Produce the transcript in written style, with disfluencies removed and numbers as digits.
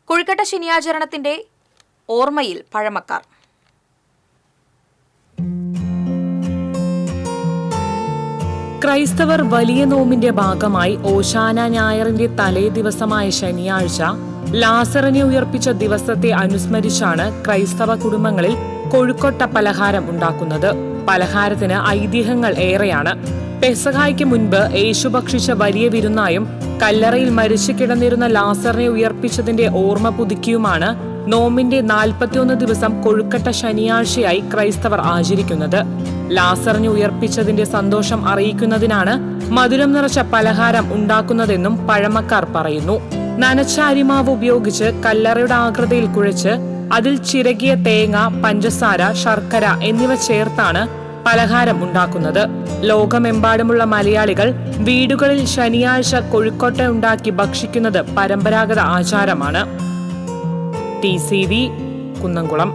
കൊഴുക്കട്ട ശനിയാചരണത്തിന്റെ ഓർമ്മയിൽ പഴമക്കാർ. ക്രൈസ്തവർ വലിയ നോമ്പിന്റെ ഭാഗമായി ഓശാന ഞായറിന്റെ തലേ ദിവസമായ ശനിയാഴ്ച ലാസറിനെ ഉയർപ്പിച്ച ദിവസത്തെ അനുസ്മരിച്ചാണ് ക്രൈസ്തവ കുടുംബങ്ങളിൽ കൊഴുക്കട്ട പലഹാരം ഉണ്ടാക്കുന്നത്. പലഹാരത്തിന് ഐതിഹ്യങ്ങൾ ഏറെയാണ്. പെസഹായ്ക്ക് മുൻപ് യേശു ഭക്ഷിച്ച വലിയ വിരുന്നായും കല്ലറയിൽ മരിച്ചു കിടന്നിരുന്ന ലാസറിനെ ഉയർപ്പിച്ചതിന്റെ ഓർമ്മ പുതുക്കിയുമാണ് നോമ്പിന്റെ 41 ദിവസം കൊഴുക്കട്ട ശനിയാഴ്ചയായി ക്രൈസ്തവർ ആചരിക്കുന്നത്. ലാസറിനെ ഉയർപ്പിച്ചതിന്റെ സന്തോഷം അറിയിക്കുന്നതിനാണ് മധുരം നിറച്ച പലഹാരം ഉണ്ടാക്കുന്നതെന്നും പഴമക്കാർ പറയുന്നു. നനച്ച അരിമാവ് ഉപയോഗിച്ച് കല്ലറയുടെ ആകൃതിയിൽ കുഴച്ച് അതിൽ ചിരകിയ തേങ്ങ, പഞ്ചസാര, ശർക്കര എന്നിവ ചേർത്താണ് പലഹാരം ഉണ്ടാക്കുന്നത്. ലോകമെമ്പാടുമുള്ള മലയാളികൾ വീടുകളിൽ ശനിയാഴ്ച കൊഴുക്കട്ട ഉണ്ടാക്കി ഭക്ഷിക്കുന്നത് പരമ്പരാഗത ആചാരമാണ്. TCV കുന്നംകുളം.